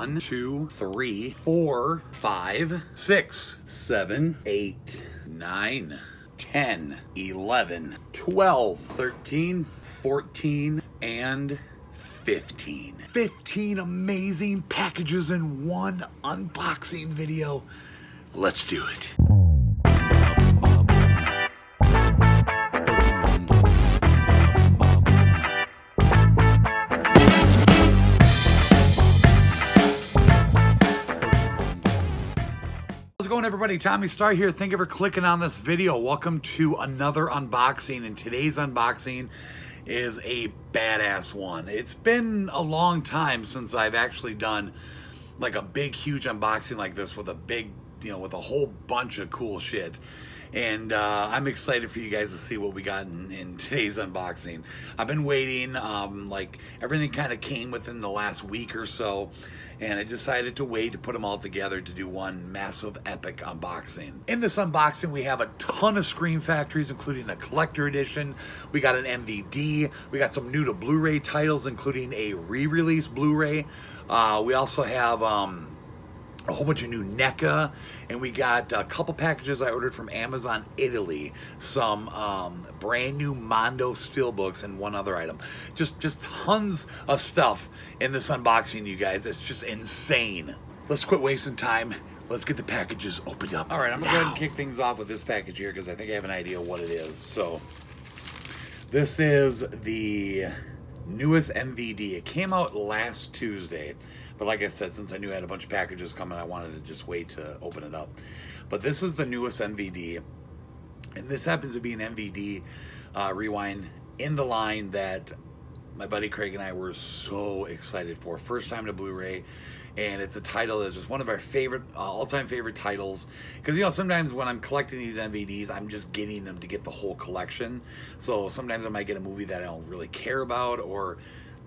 1, 2, 3, 4, 5, 6, 7, 8, 9, 10, 11, 12, 13, 14, and 15. 15 amazing packages in one unboxing video. Let's do it. How's it going, everybody? Tommy Star here. Thank you for clicking on this video. Welcome to another unboxing, and today's unboxing is a badass one. It's been a long time since I've actually done like a big, huge unboxing like this with a big, with a whole bunch of cool shit. And I'm excited for you guys to see what we got in today's unboxing. I've been waiting, like everything kind of came within the last week or so, and I decided to wait to put them all together to do one massive epic unboxing. In this unboxing, we have a ton of Scream Factories, including a collector edition. We got an MVD. We got some new to Blu-ray titles, including a re-release Blu-ray. We also have a whole bunch of new NECA, and we got a couple packages I ordered from Amazon Italy, some brand new Mondo steelbooks, and one other item. Just tons of stuff in this unboxing, you guys. It's just insane. Let's quit wasting time. Let's get the packages opened up. All right, I'm gonna go ahead and kick things off with this package here because I think I have an idea what it is. So this is the newest MVD. It came out last Tuesday, but like I said, since I knew I had a bunch of packages coming, I wanted to just wait to open it up. But this is the newest MVD, and this happens to be an MVD rewind in the line that my buddy Craig and I were so excited for. First time to Blu-ray, and it's a title that's just one of our favorite, all-time favorite titles. Because, sometimes when I'm collecting these MVDs, I'm just getting them to get the whole collection. So sometimes I might get a movie that I don't really care about or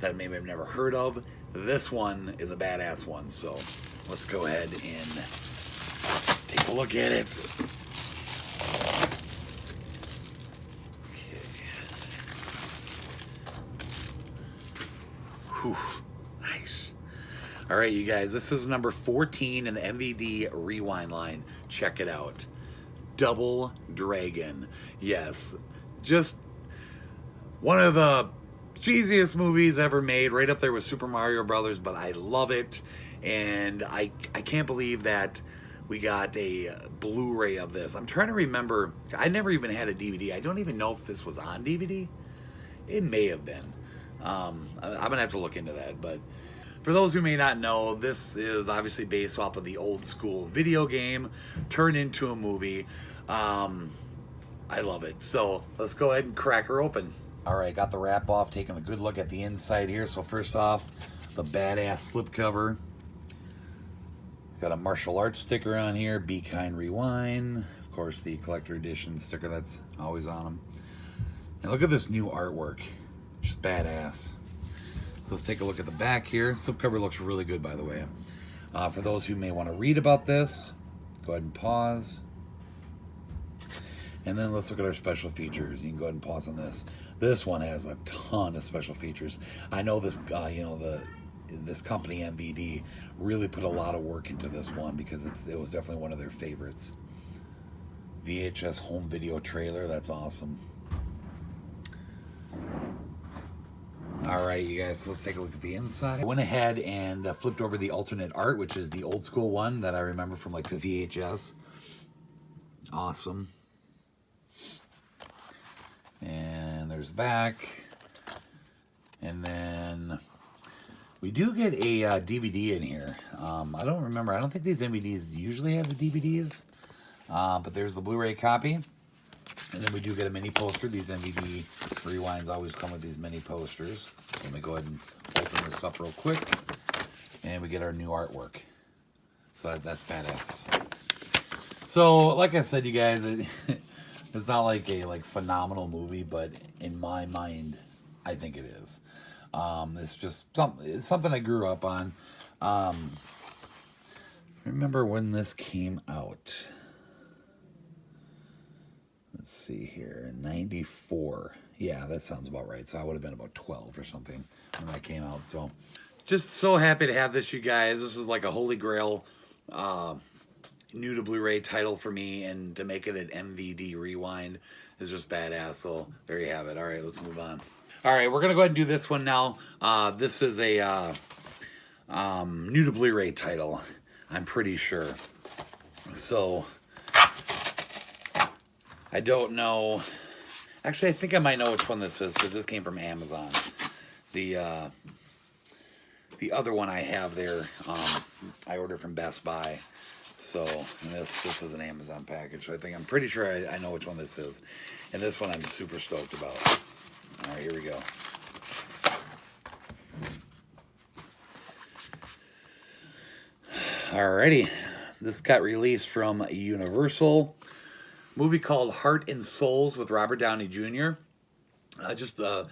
that maybe I've never heard of. This one is a badass one, so let's go ahead and take a look at it. Okay. Whew, nice. All right, you guys, this is number 14 in the MVD rewind line. Check it out. Double Dragon. Yes, just one of the cheesiest movies ever made, right up there with Super Mario Brothers, but I love it, and I can't believe that we got a Blu-ray of this. I'm trying to remember, I never even had a DVD. I don't even know if this was on DVD. It may have been. I'm gonna have to look into that, but for those who may not know, this is obviously based off of the old school video game turned into a movie. I love it. So let's go ahead and crack her open. All right, got the wrap off, taking a good look at the inside here. So first off, the badass slipcover. Got a martial arts sticker on here, Be Kind Rewind. Of course, the collector edition sticker that's always on them. And look at this new artwork, just badass. So let's take a look at the back here. Slipcover looks really good, by the way. For those who may want to read about this, go ahead and pause. And then let's look at our special features. You can go ahead and pause on this. This one has a ton of special features. I know this, this company MVD really put a lot of work into this one because it was definitely one of their favorites. VHS home video trailer. That's awesome. All right, you guys, so let's take a look at the inside. I went ahead and flipped over the alternate art, which is the old school one that I remember from like the VHS. Awesome. And there's the back. And then we do get a DVD in here. I don't remember. I don't think these MVDs usually have the DVDs. But there's the Blu-ray copy. And then we do get a mini poster. These MVD rewinds always come with these mini posters. Let me go ahead and open this up real quick. And we get our new artwork. So that's badass. So, like I said, you guys, it's not like a phenomenal movie, but in my mind, I think it is. It's just it's something I grew up on. Remember when this came out? Let's see here, 94. Yeah, that sounds about right. So I would have been about 12 or something when that came out. So just so happy to have this, you guys. This is like a holy grail new to Blu-ray title for me, and to make it an MVD rewind is just badass. So there you have it. All right, let's move on. All right, we're gonna go ahead and do this one now. This is a new to Blu-ray title, I'm pretty sure. So I don't know. Actually, I think I might know which one this is, because this came from Amazon. The other one I have there, I ordered from Best Buy. So this is an Amazon package. I'm pretty sure I know which one this is. And this one I'm super stoked about. All right, here we go. Alrighty, this got released from Universal. Movie called Heart and Souls with Robert Downey Jr. Just a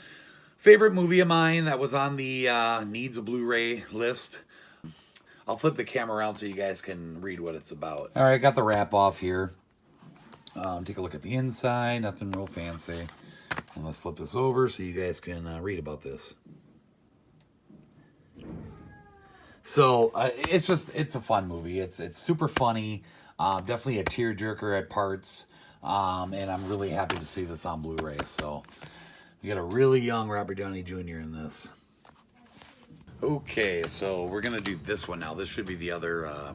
favorite movie of mine that was on the needs a Blu-ray list. I'll flip the camera around so you guys can read what it's about. All right, got the wrap off here. Take a look at the inside. Nothing real fancy. And let's flip this over so you guys can read about this. So it's a fun movie. It's super funny. Definitely a tearjerker at parts. And I'm really happy to see this on Blu-ray. So we got a really young Robert Downey Jr. in this. Okay, so we're gonna do this one now. This should be the other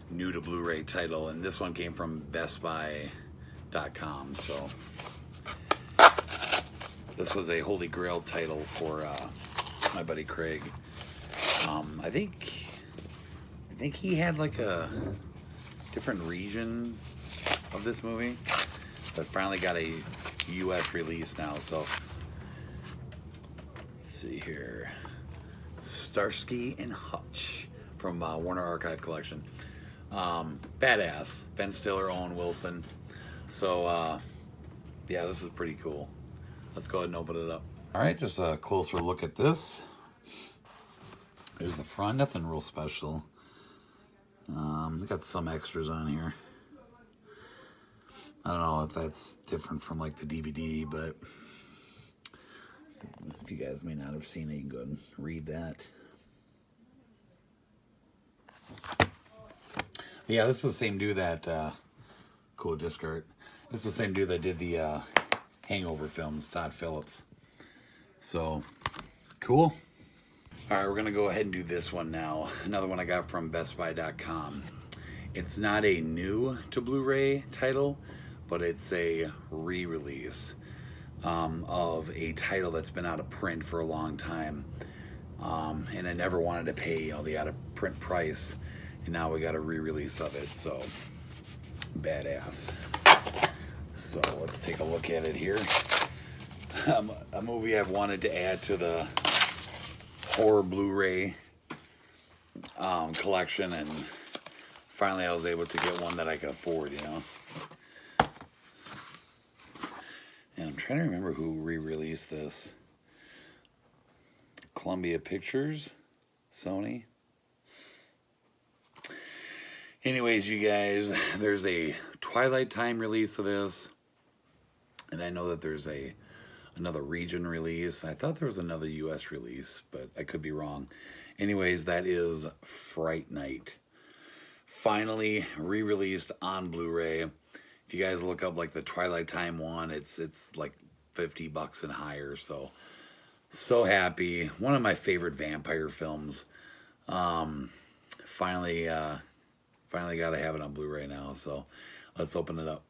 new to Blu-ray title, and this one came from bestbuy.com. So this was a holy grail title for my buddy Craig. I think he had like a different region of this movie, but finally got a US release now. So let's see here. Starsky and Hutch from Warner Archive Collection. Badass. Ben Stiller, Owen Wilson. So, yeah, this is pretty cool. Let's go ahead and open it up. All right, just a closer look at this. There's the front. Nothing real special. Got some extras on here. I don't know if that's different from like the DVD, but if you guys may not have seen it, you can go ahead and read that. Yeah, this is the same dude that, cool disc art. This is the same dude that did the Hangover films, Todd Phillips. So, cool. All right, we're going to go ahead and do this one now. Another one I got from bestbuy.com. It's not a new to Blu-ray title, but it's a re-release of a title that's been out of print for a long time. And I never wanted to pay, the out of print price. And now we got a re-release of it, so badass. So let's take a look at it here. A movie I've wanted to add to the horror Blu-ray collection, and finally I was able to get one that I could afford, And I'm trying to remember who re-released this. Columbia Pictures? Sony? Anyways, you guys, there's a Twilight Time release of this. And I know that there's another region release. I thought there was another US release, but I could be wrong. Anyways, that is Fright Night. Finally re-released on Blu-ray. If you guys look up like the Twilight Time one, it's like $50 and higher. So happy. One of my favorite vampire films. Finally got to have it on Blu-ray now. So let's open it up.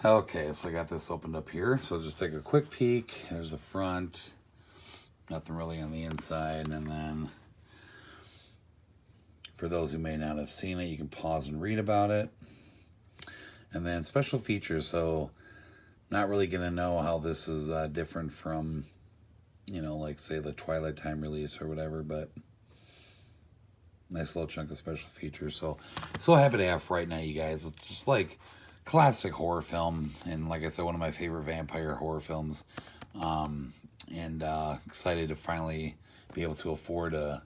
Okay, so I got this opened up here. So just take a quick peek. There's the front. Nothing really on the inside. And then for those who may not have seen it, you can pause and read about it. And then special features. So not really going to know how this is different from, like say the Twilight Time release or whatever, but nice little chunk of special features. So happy to have Fright Night, you guys. It's just like classic horror film, and like I said, one of my favorite vampire horror films. And excited to finally be able to afford a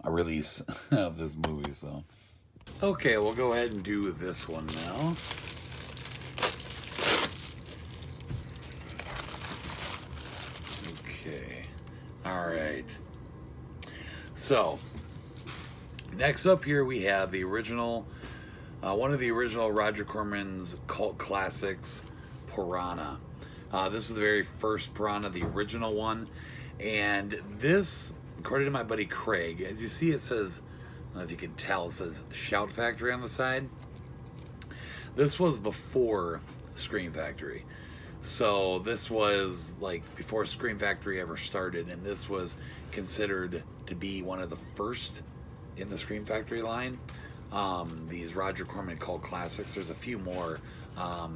release of this movie. So okay, we'll go ahead and do this one now. Okay, all right. So, next up here we have the original, one of the original Roger Corman's cult classics, Piranha. This is the very first Piranha, the original one. And this, according to my buddy Craig, as you see it says, I don't know if you can tell, it says Shout Factory on the side. This was before Scream Factory. So this was like before Scream Factory ever started, and this was considered to be one of the first in the Scream Factory line. These Roger Corman cult classics. There's a few more. I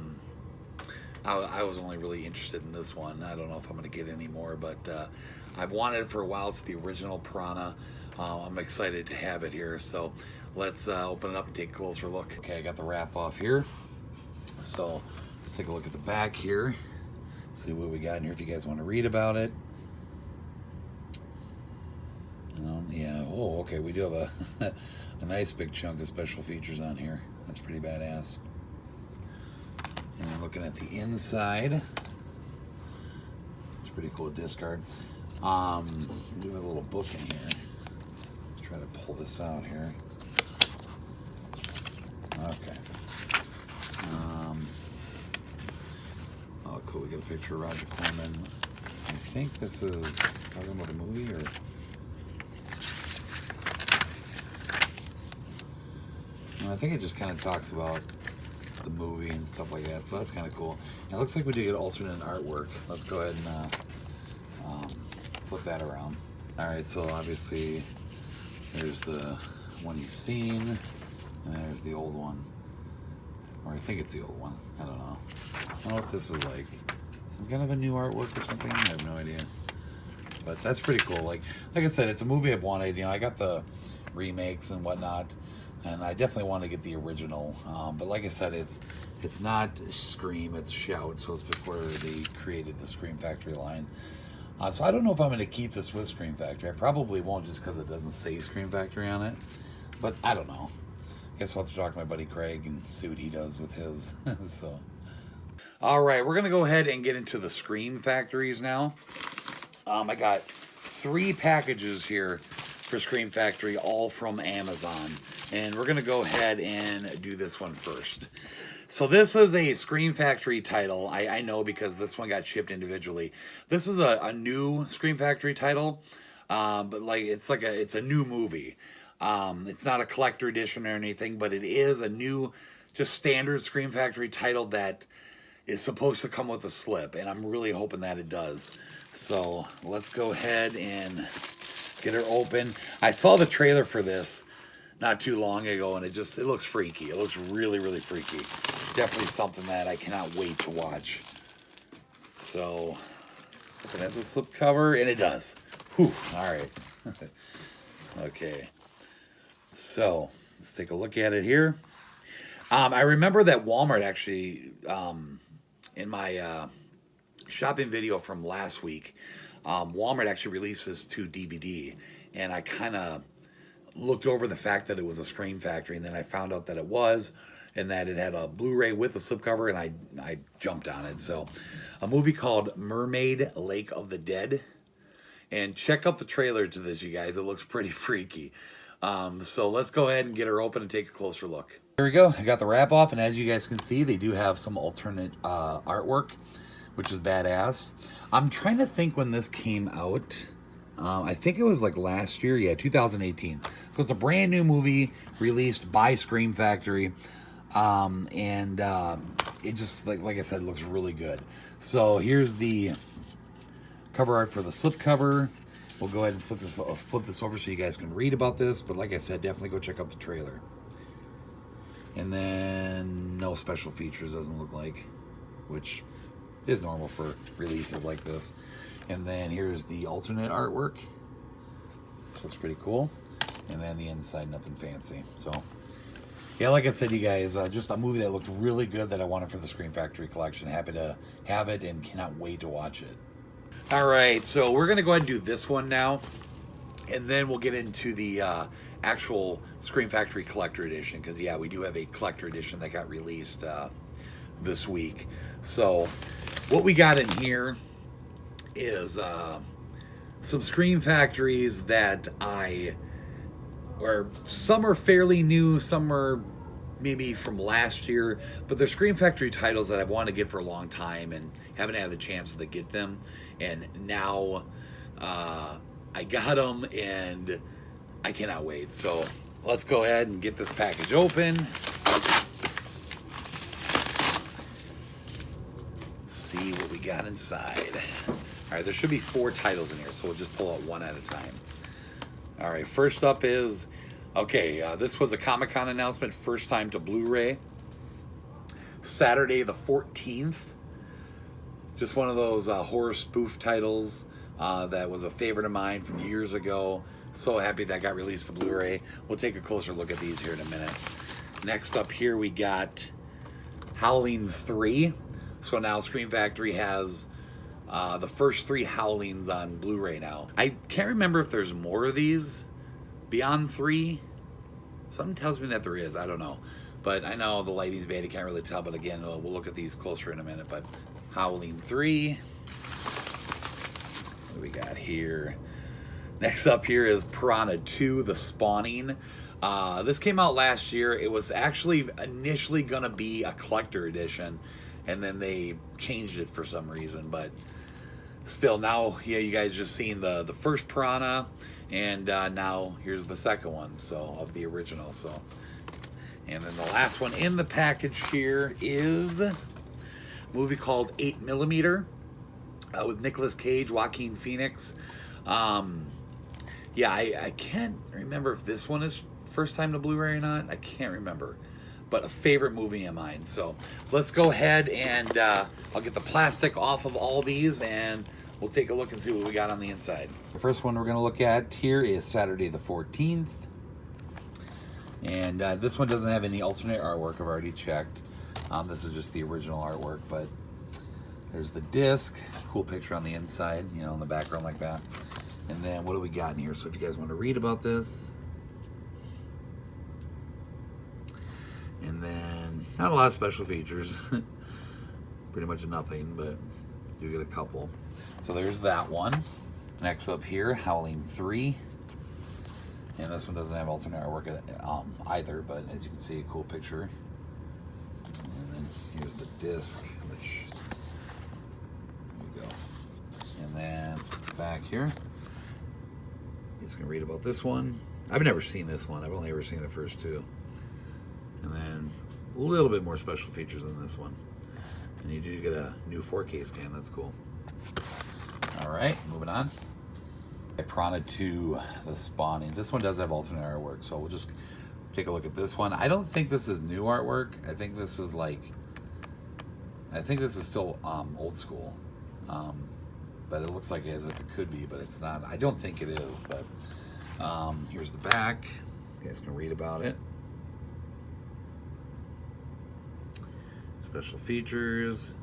was only really interested in this one. I don't know if I'm going to get any more, but I've wanted it for a while. It's the original Piranha. I'm excited to have it here. So let's open it up and take a closer look. Okay, I got the wrap off here. So let's take a look at the back here. See what we got in here if you guys want to read about it. Yeah, oh, okay, we do have a nice big chunk of special features on here. That's pretty badass. And then looking at the inside, it's pretty cool discard. We do have a little book in here. Let's try to pull this out here. Okay. Oh, cool. We got a picture of Roger Corman. I think this is talking about a movie, or I think it just kind of talks about the movie and stuff like that, so that's kind of cool. Now, it looks like we do get alternate artwork. Let's go ahead and flip that around. Alright, so obviously there's the one you've seen, and there's the old one. Or I think it's the old one. I don't know. I don't know if this is like some kind of a new artwork or something. I have no idea. But that's pretty cool. Like I said, it's a movie I've wanted. You know, I got the remakes and whatnot, and I definitely want to get the original. But like I said, it's not Scream, it's Shout. So it's before they created the Scream Factory line. So I don't know if I'm going to keep this with Scream Factory. I probably won't, just because it doesn't say Scream Factory on it. But I don't know. I guess I'll have to talk to my buddy Craig and see what he does with his. So, all right, we're going to go ahead and get into the Scream Factories now. I got 3 packages here for Scream Factory, all from Amazon. And we're going to go ahead and do this one first. So this is a Scream Factory title. I know because this one got shipped individually. This is a new Scream Factory title, but like it's a new movie. It's not a collector edition or anything, but it is a new, just standard Scream Factory title that is supposed to come with a slip, and I'm really hoping that it does. So let's go ahead and get her open. I saw the trailer for this not too long ago, and it looks freaky. It looks really, really freaky. Definitely something that I cannot wait to watch. So, looking at the slip cover, and it does. Whew, all right. Okay. So, let's take a look at it here. I remember that Walmart actually, in my shopping video from last week, Walmart actually released this to DVD, and I kind of looked over the fact that it was a Scream Factory, and then I found out that it was, and that it had a Blu-ray with a slipcover, and I jumped on it. So, a movie called Mermaid Lake of the Dead, and check out the trailer to this, you guys. It looks pretty freaky. So let's go ahead and get her open and take a closer look. Here we go. I got the wrap off, and as you guys can see, they do have some alternate artwork, which is badass. I'm trying to think when this came out. I think it was like last year. Yeah, 2018. So it's a brand new movie released by Scream Factory. And it just, like I said, looks really good. So here's the cover art for the slipcover. We'll go ahead and flip this over so you guys can read about this. But like I said, definitely go check out the trailer. And then no special features, doesn't look like, which is normal for releases like this. And then here's the alternate artwork. This looks pretty cool. And then the inside, nothing fancy. So, yeah, like I said, you guys, just a movie that looked really good that I wanted for the Scream Factory collection. Happy to have it and cannot wait to watch it. All right, so we're going to go ahead and do this one now. And then we'll get into the actual Scream Factory Collector Edition. Because, yeah, we do have a Collector Edition that got released this week. So, what we got in here is some Scream Factories that some are fairly new, some are maybe from last year, but they're Scream Factory titles that I've wanted to get for a long time and haven't had the chance to get them. And now I got them and I cannot wait. So let's go ahead and get this package open. See what we got inside. All right, there should be 4 titles in here, so we'll just pull out one at a time. All right, first up is, okay, this was a Comic-Con announcement, first time to Blu-ray. Saturday the 14th. Just one of those horror spoof titles that was a favorite of mine from years ago. So happy that got released to Blu-ray. We'll take a closer look at these here in a minute. Next up here we got Halloween 3. So now Scream Factory has the first 3 Howlings on Blu-ray now. I can't remember if there's more of these beyond 3. Something tells me that there is. I don't know. But I know the lighting's bad. You can't really tell. But again, we'll look at these closer in a minute. But Howling 3. What do we got here? Next up here is Piranha 2, The Spawning. This came out last year. It was actually initially going to be a collector edition. And then they changed it for some reason. But still, now, yeah, you guys just seen the first Piranha. And now here's the second one, so, of the original. So, and then the last one in the package here is a movie called 8mm with Nicolas Cage, Joaquin Phoenix. Yeah, I can't remember if this one is first time to Blu-ray or not. I can't remember. But a favorite movie of mine. So let's go ahead and I'll get the plastic off of all these and we'll take a look and see what we got on the inside. The first one we're going to look at here is Saturday the 14th. And this one doesn't have any alternate artwork. I've already checked. This is just the original artwork, but there's the disc. Cool picture on the inside, you know, in the background like that. And then what do we got in here? So if you guys want to read about this. And then, not a lot of special features. Pretty much nothing, but you get a couple. So there's that one. Next up here, Howling 3. And this one doesn't have alternate artwork either, but as you can see, a cool picture. And then here's the disc, which, there you go. And then let's put it back here. Just gonna read about this one. I've never seen this one. I've only ever seen the first 2. And then a little bit more special features than this one. And you do get a new 4K scan, that's cool. All right, moving on. Piranha 2, The Spawning. This one does have alternate artwork, so we'll just take a look at this one. I don't think this is new artwork. I think this is still old school. But it looks like as if it could be, but it's not. I don't think it is, but here's the back. You guys can read about it. Special features.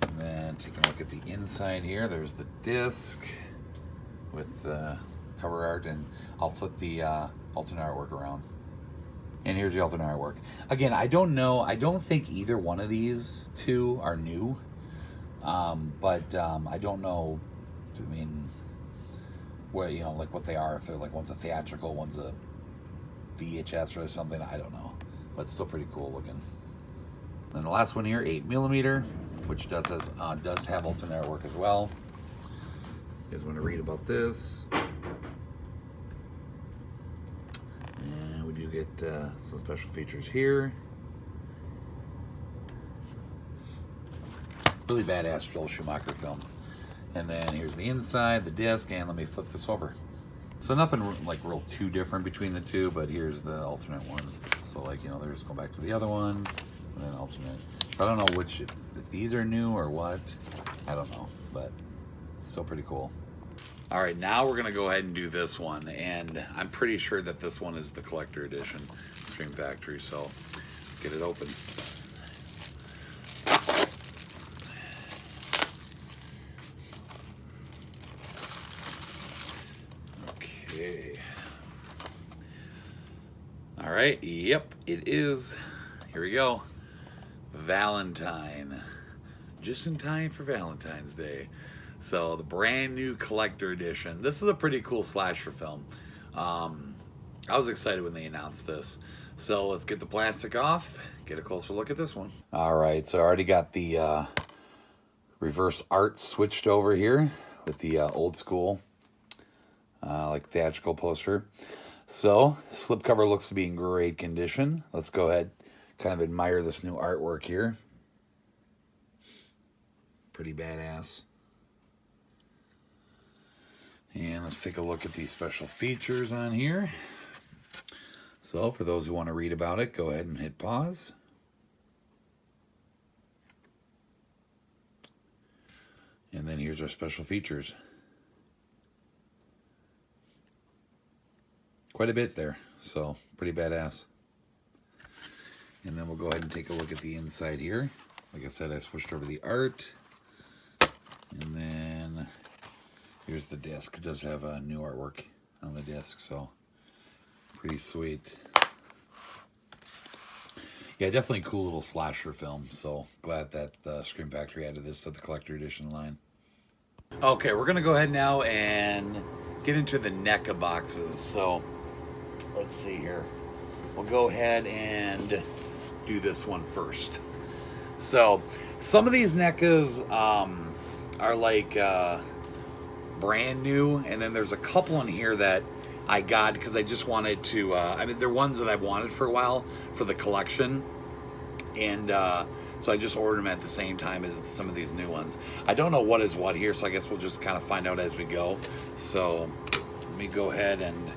And then taking a look at the inside here, there's the disc with the cover art, and I'll flip the alternate artwork around. And here's the alternate artwork. Again, I don't know. I don't think either one of these 2 are new. But I don't know, I mean, what, you know, like what they are. If they're like, one's a theatrical, one's a VHS or something. I don't know. But still pretty cool looking. Then the last one here, 8mm, which does have alternate artwork as well. You guys want to read about this? And we do get some special features here. Really badass Joel Schumacher film. And then here's the inside, the disc, and let me flip this over. So nothing like real too different between the 2, but here's the alternate one. So like, you know, there's go back to the other one, and then alternate. I don't know which, if these are new or what. I don't know, but still pretty cool. All right, now we're gonna go ahead and do this one, and I'm pretty sure that this one is the collector edition, Scream Factory. So let's get it open. Okay. All right, yep, it is. Here we go. Valentine. just in time for Valentine's Day. So the brand new collector edition. This is a pretty cool slasher film. I was excited when they announced this. So let's get the plastic off, get a closer look at this one. All right, so I already got the reverse art switched over here with the old school, like theatrical poster. So slipcover looks to be in great condition. Let's go ahead, kind of admire this new artwork here. Pretty badass. And let's take a look at these special features on here. So for those who want to read about it, go ahead and hit pause. And then here's our special features. Quite a bit there, so pretty badass. And then we'll go ahead and take a look at the inside here. Like I said, I switched over the art. And then here's the disc. It does have a new artwork on the disc, so pretty sweet. Yeah, definitely a cool little slasher film. So glad that Scream Factory added this to the collector edition line. Okay, we're gonna go ahead now and get into the NECA boxes. So let's see here. We'll go ahead and do this one first. So some of these NECAs are like brand new, and then there's a couple in here that I got because I just wanted to, I mean, they're ones that I've wanted for a while for the collection. And so I just ordered them at the same time as some of these new ones. I don't know what is what here, so I guess we'll just kind of find out as we go. So let me go ahead and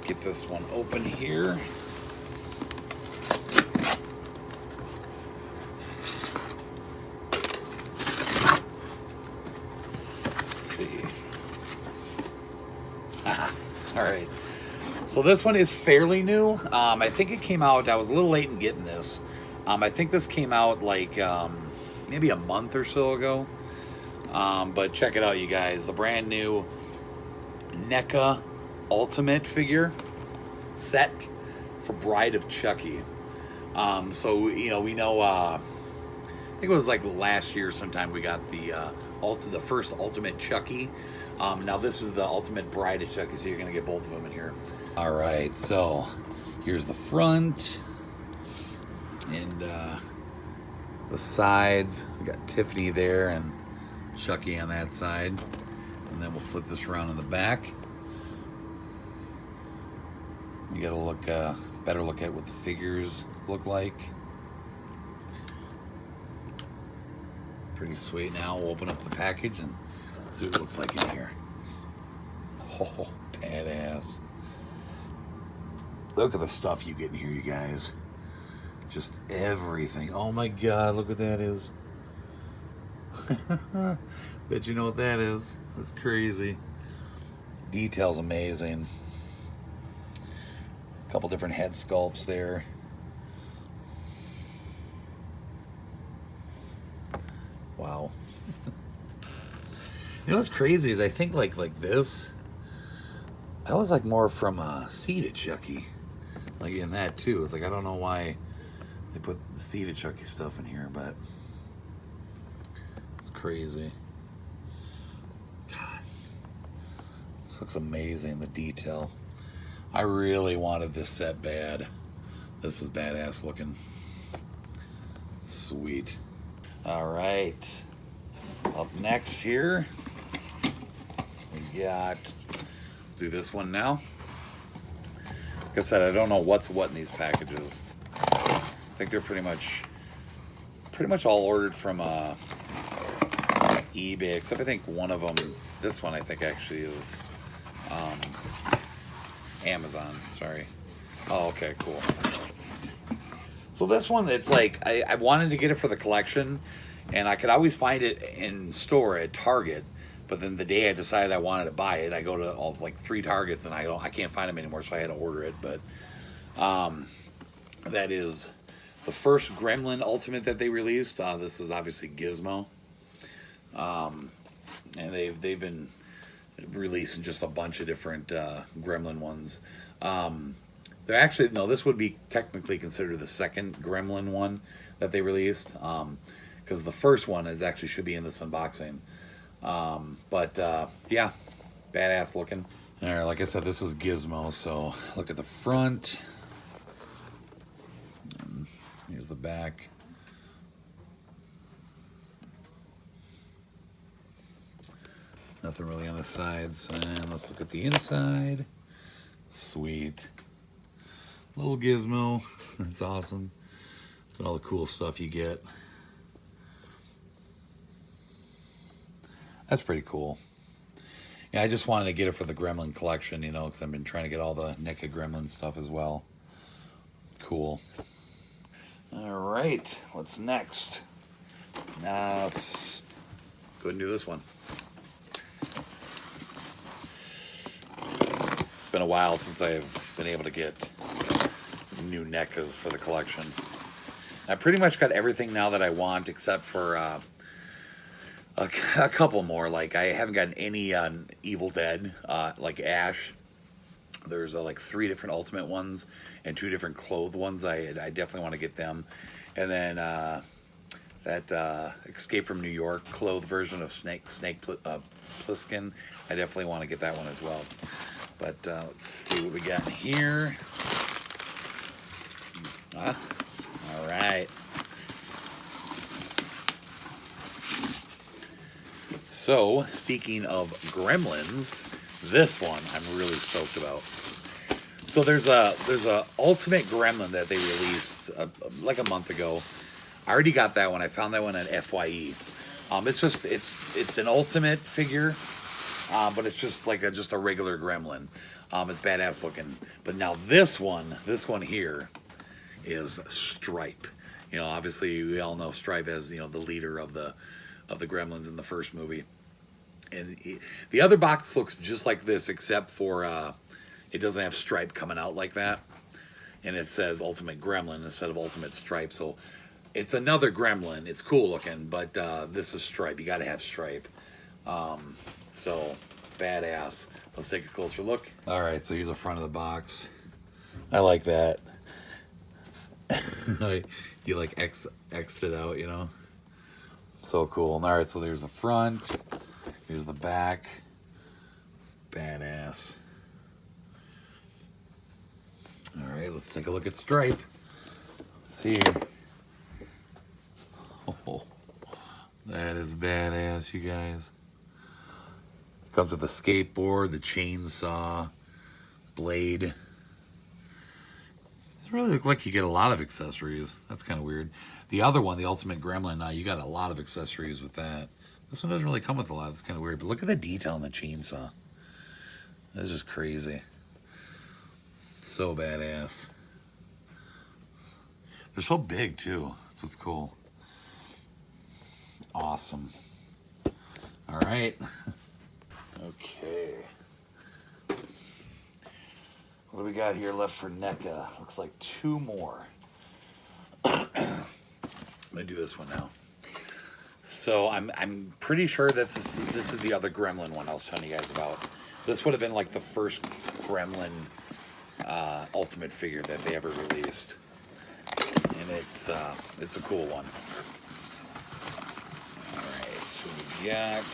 get this one open here. Let's see. All right. So this one is fairly new. I think it came out, I was a little late in getting this. I think this came out like maybe a month or so ago. But check it out, you guys. The brand new NECA Ultimate figure set for Bride of Chucky. So, you know, we know, I think it was like last year sometime we got the first Ultimate Chucky. Now this is the Ultimate Bride of Chucky, so you're going to get both of them in here. All right, so here's the front. And the sides, we got Tiffany there and Chucky on that side. And then we'll flip this around in the back. You gotta look, better look at what the figures look like. Pretty sweet. Now we'll open up the package and see what it looks like in here. Oh, badass. Look at the stuff you get in here, you guys. Just everything. Oh my God, look what that is. Bet you know what that is. That's crazy. Detail's amazing. A couple different head sculpts there. Wow. You know what's crazy is I think like this, that was like more from Seeded Chucky. Like in that too. It's like, I don't know why they put the Seeded Chucky stuff in here, but it's crazy. God, this looks amazing, the detail. I really wanted this set bad. This is badass looking. Sweet. All right. Up next here, we got, do this one now. Like I said, I don't know what's what in these packages. I think they're pretty much all ordered from eBay, except I think one of them, this one I think actually is Amazon, sorry. Oh, okay, cool. So this one, it's like, I wanted to get it for the collection, and I could always find it in store at Target, but then the day I decided I wanted to buy it, I go to all like 3 Targets, and I can't find them anymore, so I had to order it. But that is the first Gremlin Ultimate that they released. This is obviously Gizmo, and they've been releasing just a bunch of different Gremlin ones. They're actually, no, this would be technically considered the second Gremlin one that they released, because because the first one is actually should be in this unboxing. Yeah, badass looking. All right, like I said, this is Gizmo, so look at the front. And here's the back. Nothing really on the sides. And let's look at the inside. Sweet. Little Gizmo. That's awesome. Look at all the cool stuff you get. That's pretty cool. Yeah, I just wanted to get it for the Gremlin collection, you know, because I've been trying to get all the NECA Gremlin stuff as well. Cool. All right, what's next? Now, let's go ahead and do this one. It's been a while since I've been able to get new NECAs for the collection. I pretty much got everything now that I want, except for a couple more. Like, I haven't gotten any Evil Dead, like Ash. There's like 3 different Ultimate ones and 2 different clothed ones. I definitely want to get them. And then that Escape from New York clothed version of Snake Plissken. I definitely want to get that one as well. But let's see what we got in here. All right. So, speaking of Gremlins, this one I'm really stoked about. So there's a Ultimate Gremlin that they released like a month ago. I already got that one. I found that one at FYE. It's an Ultimate figure, but it's just like a regular Gremlin. It's badass looking. But now this one here is Stripe. You know, obviously we all know Stripe as, you know, the leader of the Gremlins in the first movie. And the other box looks just like this, except for it doesn't have Stripe coming out like that. And it says Ultimate Gremlin instead of Ultimate Stripe. So it's another Gremlin. It's cool looking, but this is Stripe. You got to have Stripe. So badass. Let's take a closer look. All right, so here's the front of the box. I like that. You like X'd it out, you know? So cool. All right, so there's the front. Here's the back. Badass. All right, let's take a look at Stripe. Let's see here. Oh, that is badass, you guys. Comes with the skateboard, the chainsaw, blade. It really looks like you get a lot of accessories. That's kind of weird. The other one, the Ultimate Gremlin, you got a lot of accessories with that. This one doesn't really come with a lot. It's kind of weird. But look at the detail on the chainsaw. That's just crazy. So badass. They're so big, too. That's what's cool. Awesome. All right. Okay. What do we got here left for NECA? Looks like 2 more. I'm going to do this one now. So I'm pretty sure this is the other Gremlin one I was telling you guys about. This would have been like the first Gremlin Ultimate figure that they ever released, and it's a cool one. All right, so we got.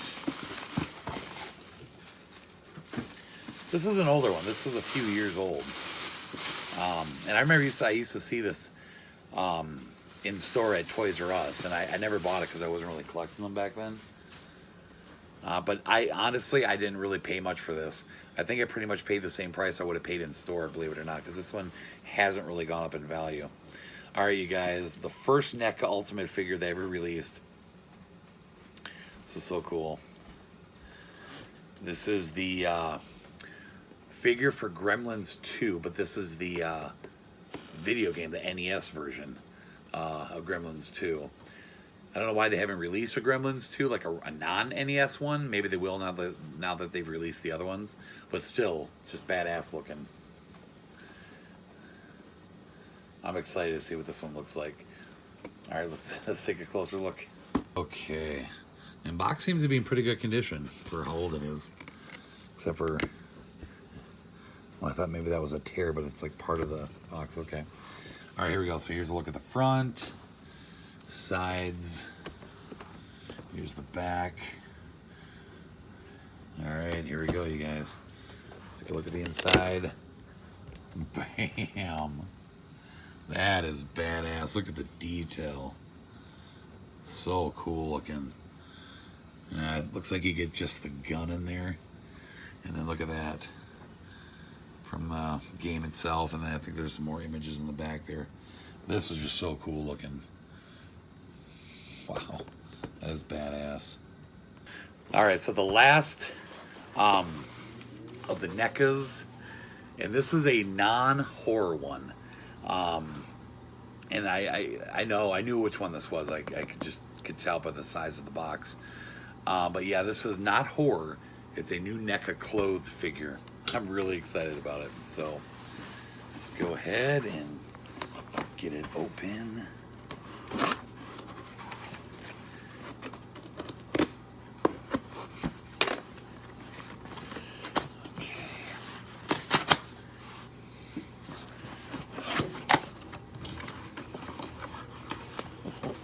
This is an older one. This is a few years old, and I remember I used to see this in store at Toys R Us, and I never bought it because I wasn't really collecting them back then. But I honestly didn't really pay much for this. I think I pretty much paid the same price I would have paid in store, believe it or not, because this one hasn't really gone up in value. All right, you guys, the first NECA Ultimate figure they ever released. This is so cool. This is the figure for Gremlins 2, but this is the video game, the NES version of Gremlins 2. I don't know why they haven't released a Gremlins 2, like a non-NES one. Maybe they will now that they've released the other ones. But still, just badass looking. I'm excited to see what this one looks like. All right, let's take a closer look. Okay, and box seems to be in pretty good condition for how old it is, except for. Well, I thought maybe that was a tear, but it's like part of the box. Okay. All right, here we go. So here's a look at the front, sides. Here's the back. All right, here we go, you guys. Let's take a look at the inside. Bam. That is badass. Look at the detail. So cool looking. It looks like you get just the gun in there. And then look at that. From the game itself. And then I think there's some more images in the back there. This is just so cool looking. Wow. That is badass. Alright, so the last of the NECAs. And this is a non-horror one. And I knew which one this was. I could tell by the size of the box. But yeah, this is not horror. It's a new NECA clothed figure. I'm really excited about it. So let's go ahead and get it open.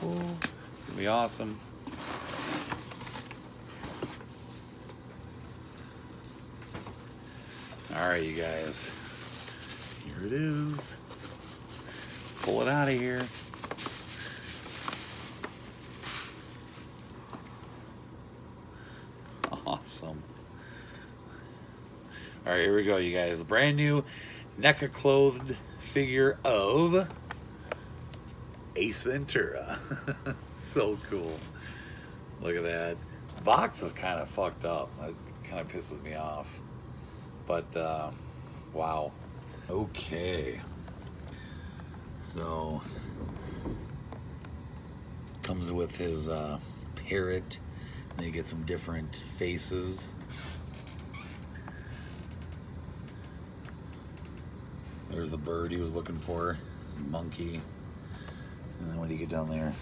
It'll be awesome. All right, you guys. Here it is. Pull it out of here. Awesome. All right, here we go, you guys. The brand new NECA clothed figure of Ace Ventura. So cool. Look at that. The box is kind of fucked up. That kind of pisses me off. But, wow. Okay. So, comes with his parrot. Then you get some different faces. There's the bird he was looking for. His monkey. And then what do you get down there?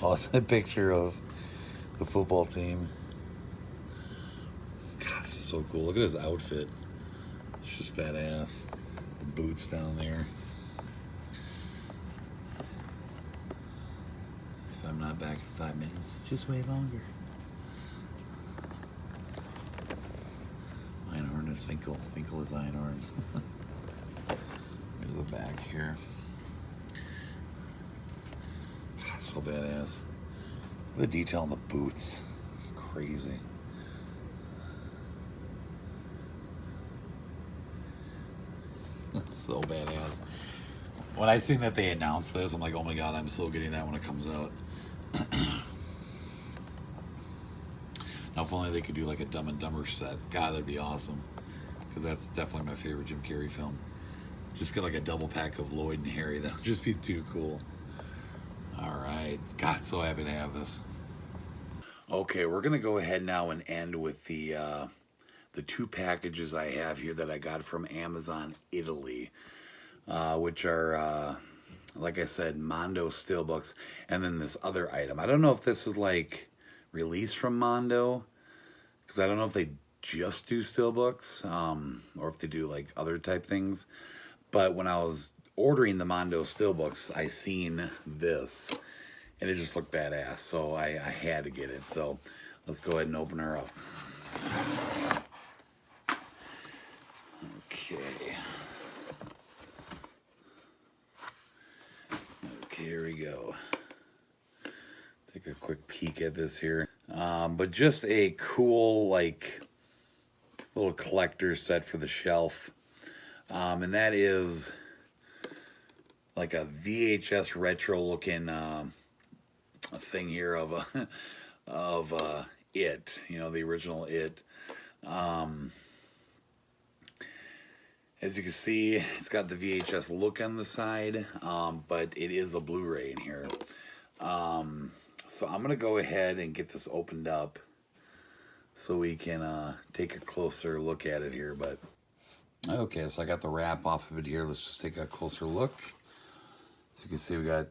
Oh, it's a picture of the football team. God, this is so cool. Look at his outfit. It's just badass. The boots down there. If I'm not back in 5 minutes, just wait longer. Einhorn is Finkel. Finkel is Einhorn. There's the back here. God, so badass. The detail on the boots. Crazy. So badass. When I seen that they announced this, I'm like, oh my god, I'm so getting that when it comes out. Now, if only they could do like a Dumb and Dumber set. God, that'd be awesome. Because that's definitely my favorite Jim Carrey film. Just get like a double pack of Lloyd and Harry. That would just be too cool. Alright. God, so happy to have this. Okay, we're going to go ahead now and end with the two packages I have here that I got from Amazon Italy. Which are, like I said, Mondo steelbooks. And then this other item. I don't know if this is like released from Mondo. Because I don't know if they just do steelbooks. Or if they do like other type things. But when I was ordering the Mondo steelbooks, I seen this. And it just looked badass. So I had to get it. So let's go ahead and open her up. Okay. Okay, here we go. Take a quick peek at this here. But just a cool, like, little collector set for the shelf. And that is like a VHS retro looking thing here of It, you know, the original It. As you can see, it's got the VHS look on the side, but it is a Blu-ray in here. So I'm going to go ahead and get this opened up so we can take a closer look at it here. But okay, so I got the wrap off of it here. Let's just take a closer look. As you can see, we got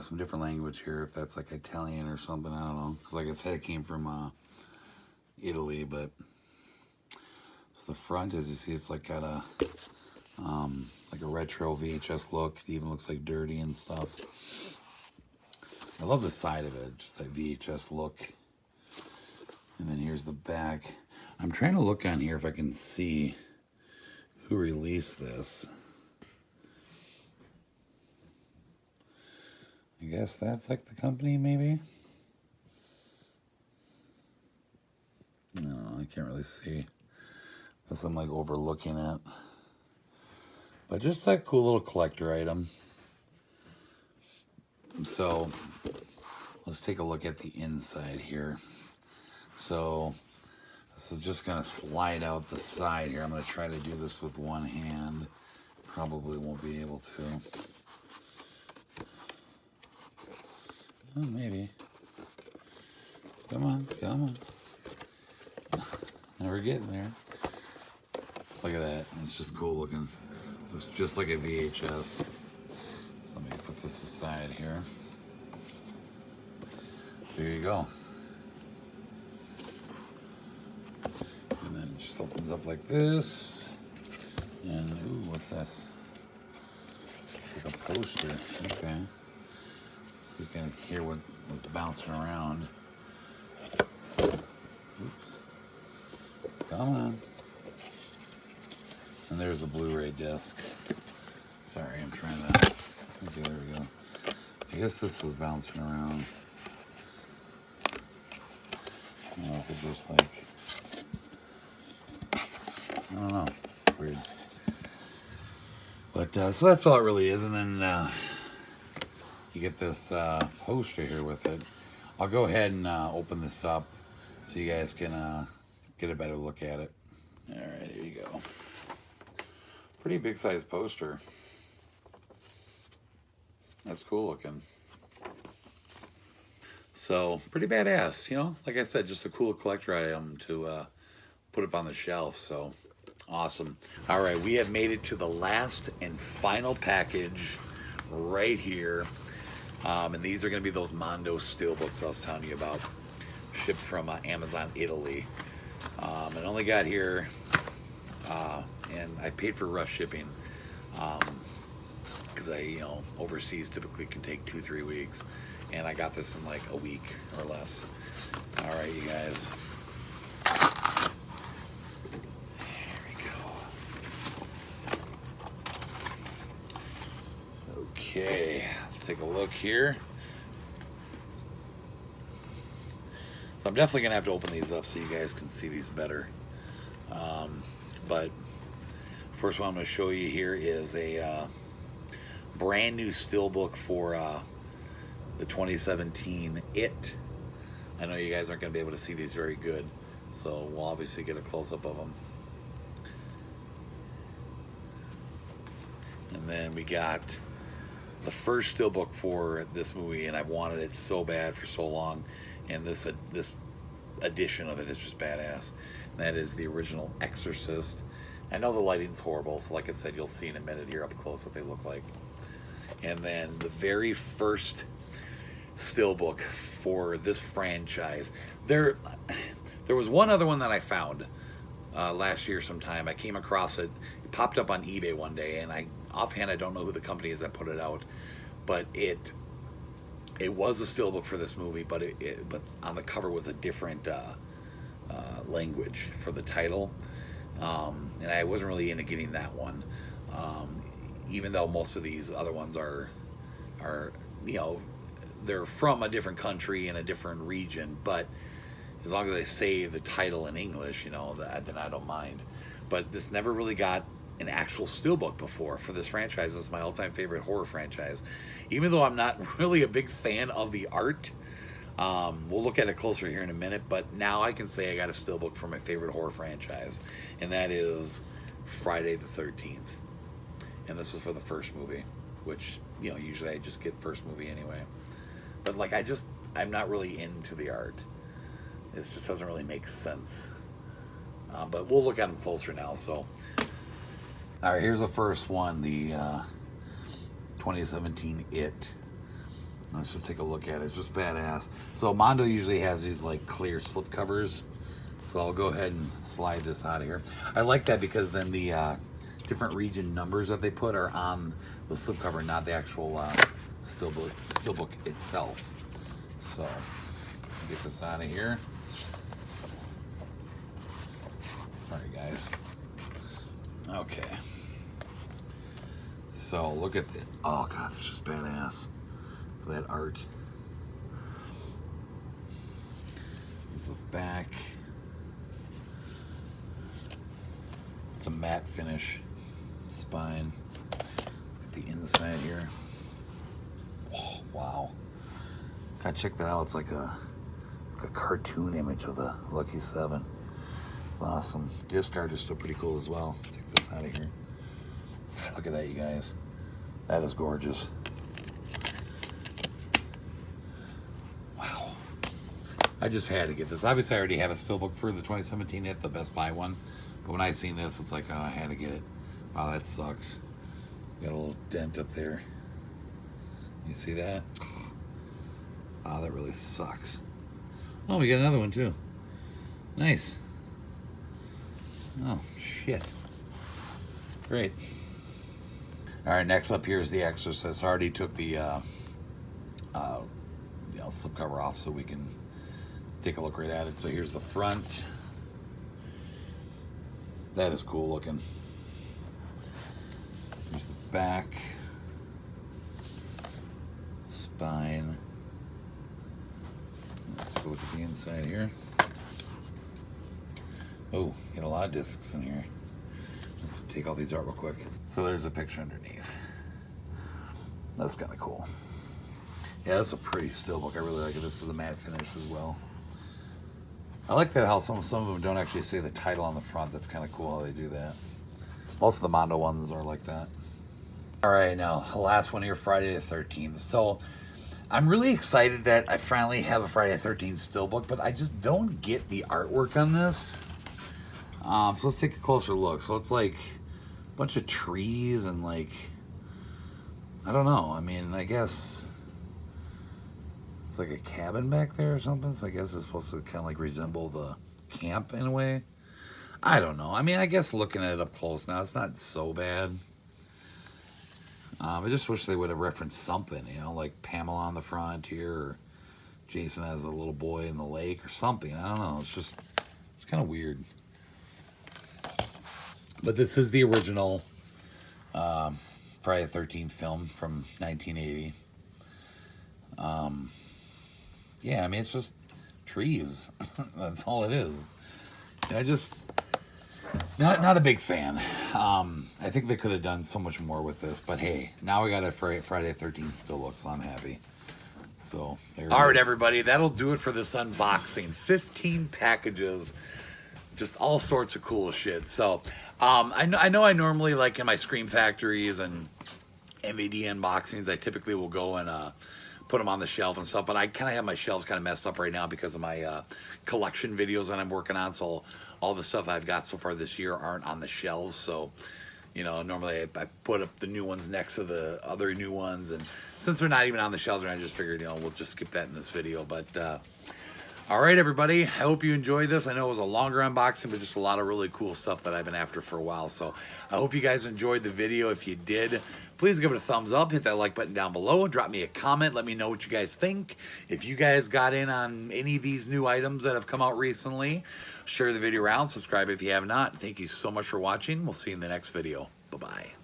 some different language here, if that's like Italian or something, I don't know. Because like I said, it came from Italy, but so the front, as you see, it's like got a like a retro VHS look. It even looks like dirty and stuff. I love the side of it, just that VHS look. And then here's the back. I'm trying to look on here if I can see who released this. I guess that's like the company, maybe? No, I can't really see. Unless I'm like overlooking it. But just that cool little collector item. So, let's take a look at the inside here. So, this is just going to slide out the side here. I'm going to try to do this with one hand. Probably won't be able to. Oh, maybe. Come on, come on. Never getting there. Look at that. It's just cool looking. Looks just like a VHS. So let me put this aside here. So here you go. And then it just opens up like this. And, ooh, what's this? It's like a poster. Okay. You can hear what was bouncing around. Oops. Come on. And there's a Blu-ray disc. Sorry, I'm trying to... Okay, there we go. I guess this was bouncing around. I don't know if it just like... I don't know. Weird. But, so that's all it really is. And then you get this poster here with it. I'll go ahead and open this up so you guys can get a better look at it. All right, here you go. Pretty big size poster. That's cool looking. So, pretty badass, you know? Like I said, just a cool collector item to put up on the shelf, so awesome. All right, we have made it to the last and final package right here. And these are going to be those Mondo steelbooks I was telling you about, shipped from Amazon, Italy. It only got here, and I paid for rush shipping, because overseas typically can take 2-3 weeks, and I got this in like a week or less. All right, you guys. Here we go. Okay, let's take a look here. So I'm definitely gonna have to open these up so you guys can see these better. But first one I'm gonna show you here is a brand new steelbook for the 2017 It. I know you guys aren't gonna be able to see these very good, so we'll obviously get a close-up of them. And then we got the first steelbook for this movie, and I've wanted it so bad for so long. And this edition of it is just badass. And that is the original Exorcist. I know the lighting's horrible, so like I said, you'll see in a minute here up close what they look like. And then the very first steelbook for this franchise. There was one other one that I found last year sometime. I came across it. It popped up on eBay one day, and offhand I don't know who the company is that put it out, but it was a steelbook for this movie, but but on the cover was a different language for the title, and I wasn't really into getting that one, even though most of these other ones are they're from a different country and a different region, but as long as they say the title in English, then I don't mind. But this never really got an actual steelbook before for this franchise. This is my all-time favorite horror franchise, even though I'm not really a big fan of the art. We'll look at it closer here in a minute, but now I can say I got a steelbook for my favorite horror franchise, and that is Friday the 13th. And this is for the first movie, which usually I just get first movie anyway. But like I'm not really into the art. It just doesn't really make sense. But we'll look at them closer now. So, all right, here's the first one, the 2017 It. Let's just take a look at it. It's just badass. So Mondo usually has these like clear slip covers. So I'll go ahead and slide this out of here. I like that because then the different region numbers that they put are on the slipcover, not the actual steelbook itself. So get this out of here. Sorry, guys. Okay. So look at it. Oh God, this is just badass. That art. Here's the back. It's a matte finish spine. Look at the inside here. Oh, wow. God, check that out. It's like a cartoon image of the Lucky 7. It's awesome. Disc art is still pretty cool as well. Take this out of here. Look at that, you guys. That is gorgeous. Wow. I just had to get this. Obviously, I already have a steelbook for the 2017 It, the Best Buy one. But when I seen this, it's like, oh, I had to get it. Wow, that sucks. Got a little dent up there. You see that? Oh, that really sucks. Oh, we got another one too. Nice. Oh, shit. Great. All right, next up here is The Exorcist. I already took the slipcover off so we can take a look right at it. So here's the front. That is cool looking. Here's the back. Spine. Let's go look at the inside here. Oh, got a lot of discs in here. Take all these out real quick. So there's a picture underneath. That's kind of cool. Yeah, that's a pretty steelbook. I really like it. This is a matte finish as well. I like that how some of them don't actually say the title on the front. That's kind of cool how they do that. Most of the Mondo ones are like that. All right, now the last one here, Friday the 13th. So I'm really excited that I finally have a Friday the 13th steelbook, but I just don't get the artwork on this. So let's take a closer look. So it's like a bunch of trees and like, I don't know. I mean, I guess it's like a cabin back there or something. So I guess it's supposed to kind of like resemble the camp in a way. I don't know. I mean, I guess looking at it up close now, it's not so bad. I just wish they would have referenced something, you know, like Pamela on the front here, or Jason as a little boy in the lake or something. I don't know. It's kind of weird. But this is the original Friday the 13th film from 1980. Yeah, I mean, it's just trees. That's all it is. I just not a big fan. I think they could have done so much more with this, but hey, now we got a Friday the 13th steelbook, so I'm happy. So there it is. All right, everybody, that'll do it for this unboxing. 15 packages, just all sorts of cool shit. So I know I normally, like in my Scream Factories and MVD unboxings, I typically will go and put them on the shelf and stuff, but I kind of have my shelves kind of messed up right now because of my collection videos that I'm working on. So all the stuff I've got so far this year aren't on the shelves. So, you know, normally I put up the new ones next to the other new ones, and since they're not even on the shelves, I just figured, you know, we'll just skip that in this video. But all right, everybody, I hope you enjoyed this. I know it was a longer unboxing, but just a lot of really cool stuff that I've been after for a while. So I hope you guys enjoyed the video. If you did, please give it a thumbs up, hit that like button down below, drop me a comment, let me know what you guys think. If you guys got in on any of these new items that have come out recently, share the video around, subscribe if you have not. Thank you so much for watching. We'll see you in the next video. Bye-bye.